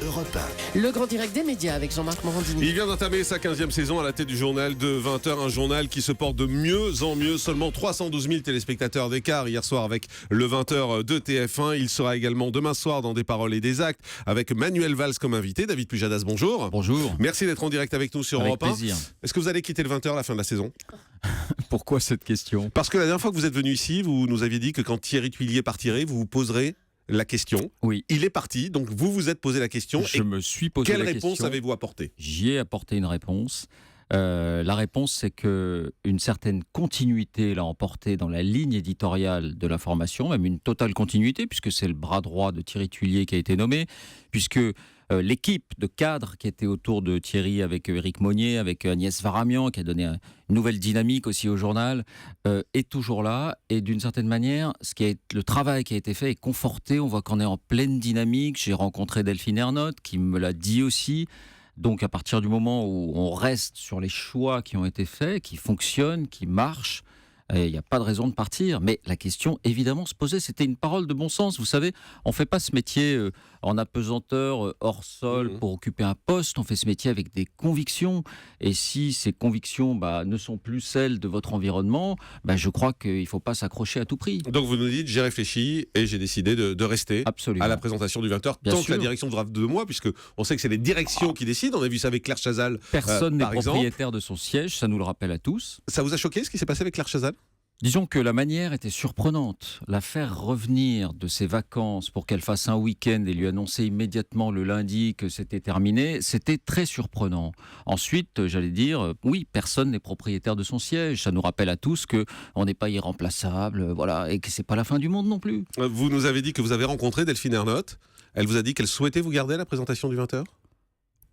Europe 1. Le grand direct des médias avec Jean-Marc Morandini. Il vient d'entamer sa 15e saison à la tête du journal de 20h, un journal qui se porte de mieux en mieux. Seulement 312 000 téléspectateurs d'écart hier soir avec le 20h de TF1. Il sera également demain soir dans Des Paroles et des Actes avec Manuel Valls comme invité. David Pujadas, bonjour. Bonjour. Merci d'être en direct avec nous sur Europe 1. Avec plaisir. Est-ce que vous allez quitter le 20h à la fin de la saison ? Pourquoi cette question ? Parce que la dernière fois que vous êtes venu ici, vous nous aviez dit que quand Thierry Tuillier partirait, vous vous poserez la question. Oui. Il est parti, donc vous vous êtes posé la question. Je me suis posé la question. Quelle réponse avez-vous apporté ? J'y ai apporté une réponse. La réponse, c'est qu'une certaine continuité l'a emporté dans la ligne éditoriale de l'information, même une totale continuité, puisque c'est le bras droit de Thierry Tuillier qui a été nommé, puisque l'équipe de cadres qui était autour de Thierry, avec Éric Monnier, avec Agnès Varamian, qui a donné une nouvelle dynamique aussi au journal, est toujours là. Et d'une certaine manière, le travail qui a été fait est conforté. On voit qu'on est en pleine dynamique. J'ai rencontré Delphine Ernotte, qui me l'a dit aussi. Donc à partir du moment où on reste sur les choix qui ont été faits, qui fonctionnent, qui marchent, il n'y a pas de raison de partir. Mais la question, évidemment, se posait. C'était une parole de bon sens. Vous savez, on ne fait pas ce métier en apesanteur, hors sol, pour occuper un poste. On fait ce métier avec des convictions. Et si ces convictions ne sont plus celles de votre environnement, je crois qu'il ne faut pas s'accrocher à tout prix. Donc vous nous dites, j'ai réfléchi et j'ai décidé de rester Absolument. à la présentation du 20h, Bien tant sûr. que la direction voudra de moi, puisque on sait que c'est les directions qui décident. On a vu ça avec Claire Chazal. Personne n'est par exemple. propriétaire de son siège, ça nous le rappelle à tous. Ça vous a choqué ce qui s'est passé avec Claire Chazal ? Disons que la manière était surprenante. La faire revenir de ses vacances pour qu'elle fasse un week-end et lui annoncer immédiatement le lundi que c'était terminé, c'était très surprenant. Ensuite, j'allais dire, oui, personne n'est propriétaire de son siège. Ça nous rappelle à tous qu'on n'est pas irremplaçable, voilà, et que c'est pas la fin du monde non plus. Vous nous avez dit que vous avez rencontré Delphine Ernotte. Elle vous a dit qu'elle souhaitait vous garder à la présentation du 20h ?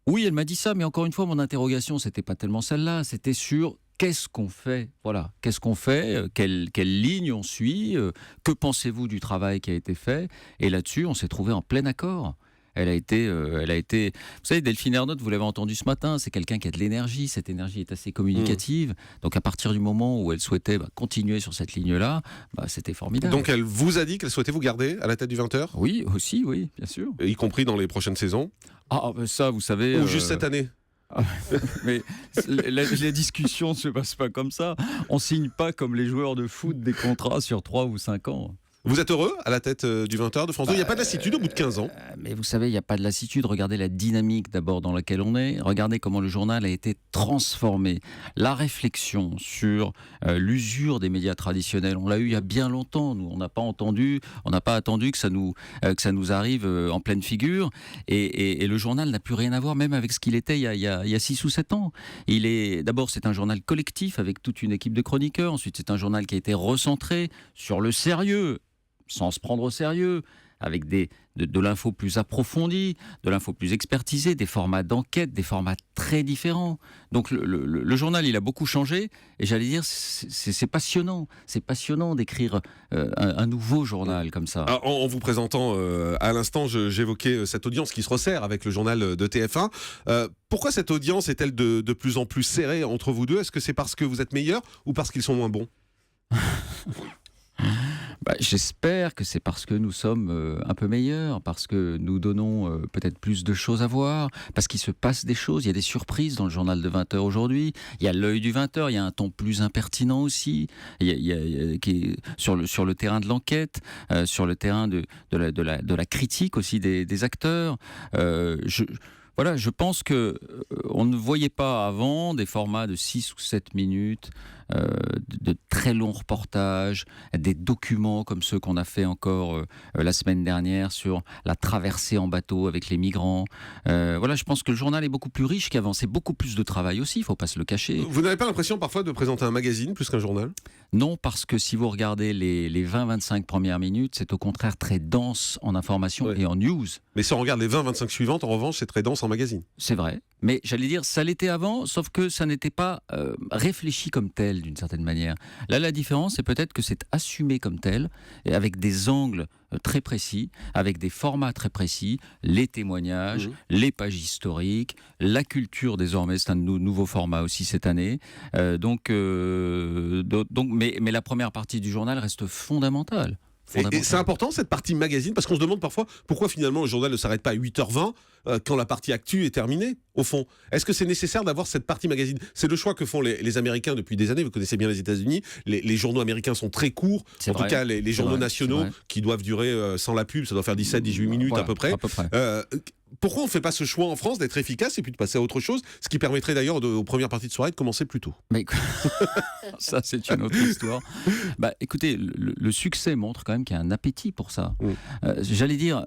Oui, elle m'a dit ça, mais encore une fois, mon interrogation, c'était pas tellement celle-là, c'était sur qu'est-ce qu'on fait ? Voilà, qu'est-ce qu'on fait ? Quelle ligne on suit ? Que pensez-vous du travail qui a été fait ? Et là-dessus, on s'est trouvé en plein accord. Elle a été. Vous savez, Delphine Ernotte, vous l'avez entendu ce matin, c'est quelqu'un qui a de l'énergie. Cette énergie est assez communicative. Donc, à partir du moment où elle souhaitait continuer sur cette ligne-là, c'était formidable. Donc elle vous a dit qu'elle souhaitait vous garder à la tête du 20h ? Oui, aussi, oui, bien sûr. Y compris dans les prochaines saisons ? Ça, vous savez. Ou juste cette année ? Mais les discussions ne se passent pas comme ça. On ne signe pas comme les joueurs de foot des contrats sur 3 ou 5 ans. Vous êtes heureux à la tête du 20h de France 2 ? Il n'y a pas de lassitude au bout de 15 ans ? Mais vous savez, il n'y a pas de lassitude. Regardez la dynamique d'abord dans laquelle on est. Regardez comment le journal a été transformé. La réflexion sur l'usure des médias traditionnels, on l'a eu il y a bien longtemps. Nous, on n'a pas attendu que ça nous arrive en pleine figure. Et le journal n'a plus rien à voir, même avec ce qu'il était il y a 6 ou 7 ans. D'abord, c'est un journal collectif avec toute une équipe de chroniqueurs. Ensuite, c'est un journal qui a été recentré sur le sérieux, sans se prendre au sérieux, avec de l'info plus approfondie, de l'info plus expertisée, des formats d'enquête, des formats très différents. Donc le journal, il a beaucoup changé, et j'allais dire, c'est passionnant. C'est passionnant d'écrire un nouveau journal comme ça. Alors, en vous présentant à l'instant, j'évoquais cette audience qui se resserre avec le journal de TF1. Pourquoi cette audience est-elle de plus en plus serrée entre vous deux ? Est-ce que c'est parce que vous êtes meilleurs ou parce qu'ils sont moins bons ? J'espère que c'est parce que nous sommes un peu meilleurs, parce que nous donnons peut-être plus de choses à voir, parce qu'il se passe des choses, il y a des surprises dans le journal de 20h aujourd'hui, il y a l'œil du 20h, il y a un ton plus impertinent aussi, qui est sur le terrain de l'enquête, sur le terrain de la critique aussi des acteurs. Je pense que on ne voyait pas avant des formats de 6 ou 7 minutes, de très longs reportages, des documents comme ceux qu'on a fait encore la semaine dernière sur la traversée en bateau avec les migrants. Je pense que le journal est beaucoup plus riche qu'avant. C'est beaucoup plus de travail aussi, il ne faut pas se le cacher. Vous n'avez pas l'impression parfois de présenter un magazine plus qu'un journal ? Non, parce que si vous regardez les 20-25 premières minutes, c'est au contraire très dense en information et en news. Mais si on regarde les 20-25 suivantes, en revanche, c'est très dense en magazine. C'est vrai, mais j'allais dire, ça l'était avant, sauf que ça n'était pas réfléchi comme tel, d'une certaine manière. Là, la différence, c'est peut-être que c'est assumé comme tel, et avec des angles très précis, avec des formats très précis, les témoignages, les pages historiques, la culture désormais, c'est un nouveau format aussi cette année. Mais la première partie du journal reste fondamentale. Fondamental. Et c'est important cette partie magazine, parce qu'on se demande parfois pourquoi finalement le journal ne s'arrête pas à 8h20 quand la partie actu est terminée, au fond. Est-ce que c'est nécessaire d'avoir cette partie magazine? C'est le choix que font les Américains depuis des années. Vous connaissez bien les États-Unis. Les journaux américains sont très courts. En tout cas, les journaux nationaux qui doivent durer sans la pub, ça doit faire 17-18 minutes Voilà, à peu près. Pourquoi on ne fait pas ce choix en France d'être efficace et puis de passer à autre chose, ce qui permettrait d'ailleurs aux premières parties de soirée de commencer plus tôt? Mais ça, c'est une autre histoire. Écoutez, le succès montre quand même qu'il y a un appétit pour ça. J'allais dire,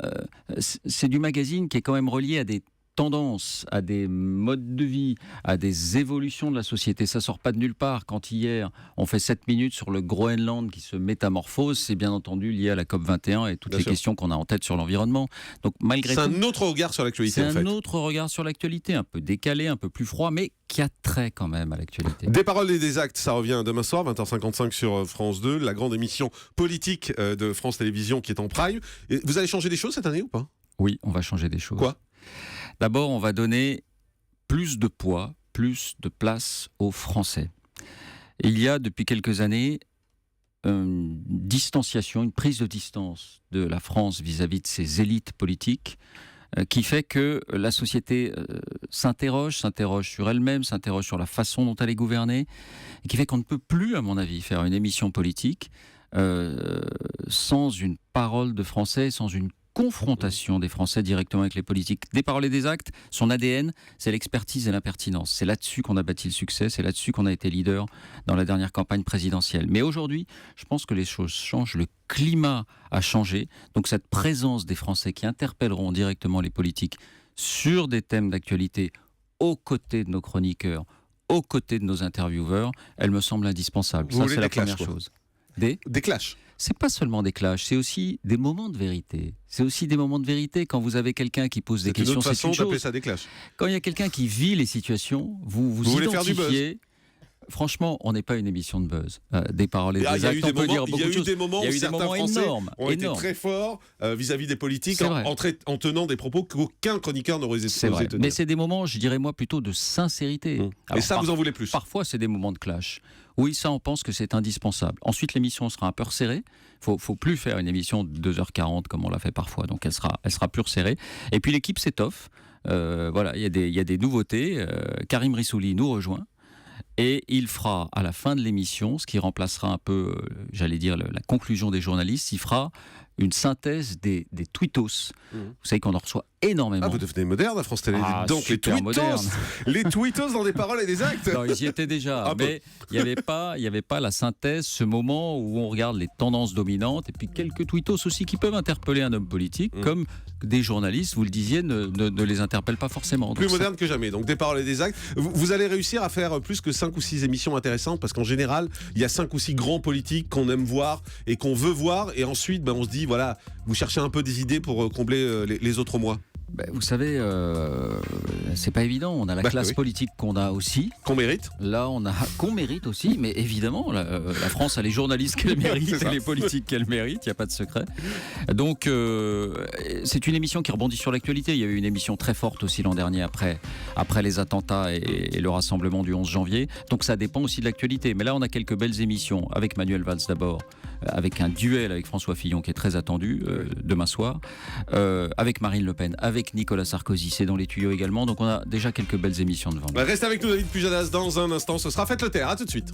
c'est du magazine qui est quand même relié à des tendances, à des modes de vie, à des évolutions de la société. Ça sort pas de nulle part. Quand hier, on fait 7 minutes sur le Groenland qui se métamorphose, c'est bien entendu lié à la COP21 et toutes les questions qu'on a en tête sur l'environnement. Donc malgré tout, c'est un autre regard sur l'actualité, en fait. C'est un autre regard sur l'actualité, un peu décalé, un peu plus froid, mais qui a trait quand même à l'actualité. Des paroles et des actes, ça revient demain soir, 20h55 sur France 2, la grande émission politique de France Télévisions qui est en prime. Et vous allez changer des choses cette année ou pas? Oui, on va changer des choses. Quoi? D'abord, on va donner plus de poids, plus de place aux Français. Il y a depuis quelques années une distanciation, une prise de distance de la France vis-à-vis de ses élites politiques qui fait que la société s'interroge sur elle-même, s'interroge sur la façon dont elle est gouvernée, et qui fait qu'on ne peut plus, à mon avis, faire une émission politique sans une parole de Français, sans une confrontation des Français directement avec les politiques. Des paroles et des actes, son ADN, c'est l'expertise et l'impertinence. C'est là-dessus qu'on a bâti le succès, c'est là-dessus qu'on a été leader dans la dernière campagne présidentielle. Mais aujourd'hui, je pense que les choses changent, le climat a changé. Donc cette présence des Français qui interpelleront directement les politiques sur des thèmes d'actualité aux côtés de nos chroniqueurs, aux côtés de nos intervieweurs, elle me semble indispensable. Ça, c'est la première chose. Des clashs. C'est pas seulement des clashs, c'est aussi des moments de vérité. C'est aussi des moments de vérité quand vous avez quelqu'un qui pose des questions. C'est une autre façon d'appeler ça des clashs. Quand il y a quelqu'un qui vit les situations, vous voulez faire du identifiez. Franchement, on n'est pas une émission de buzz. Des paroles et des actes, on peut dire beaucoup de choses. Il y a eu des moments où certains Français ont été très forts vis-à-vis des politiques en tenant des propos qu'aucun chroniqueur n'aurait osé tenir. Mais c'est des moments, je dirais moi, plutôt de sincérité. Et ça, vous en voulez plus? Parfois, c'est des moments de clash. Oui, ça, on pense que c'est indispensable. Ensuite, l'émission sera un peu resserrée. Il faut plus faire une émission de 2h40 comme on l'a fait parfois. Donc, elle sera plus resserrée. Et puis, l'équipe s'étoffe. Voilà, il y a des nouveautés. Karim Rissouli nous rejoint. Et il fera, à la fin de l'émission, ce qui remplacera un peu, j'allais dire, la conclusion des journalistes, il fera une synthèse des tweetos. Vous savez qu'on en reçoit énormément. Ah, vous devenez moderne à France Télé. Donc les tweetos, les tweetos dans des paroles et des actes. Non, ils y étaient déjà, mais il n'y avait pas la synthèse, ce moment où on regarde les tendances dominantes, et puis quelques tweetos aussi qui peuvent interpeller un homme politique, comme des journalistes, vous le disiez, ne les interpellent pas forcément. Plus moderne que jamais, donc des paroles et des actes. Vous allez réussir à faire plus que 5 ou 6 émissions intéressantes, parce qu'en général, il y a 5 ou 6 grands politiques qu'on aime voir et qu'on veut voir, et ensuite, on se dit, voilà, vous cherchez un peu des idées pour combler les autres mois. Vous savez, c'est pas évident. On a la classe politique qu'on a aussi. Qu'on mérite. Là, on a qu'on mérite aussi, mais évidemment, la France a les journalistes qu'elle mérite et les politiques qu'elle mérite. Il n'y a pas de secret. Donc, c'est une émission qui rebondit sur l'actualité. Il y a eu une émission très forte aussi l'an dernier après les attentats et le rassemblement du 11 janvier. Donc, ça dépend aussi de l'actualité. Mais là, on a quelques belles émissions avec Manuel Valls d'abord, avec un duel avec François Fillon qui est très attendu demain soir, avec Marine Le Pen, avec Nicolas Sarkozy, c'est dans les tuyaux également, donc on a déjà quelques belles émissions devant nous. Reste avec nous David Pujadas dans un instant, ce sera Faites le Terre, à tout de suite.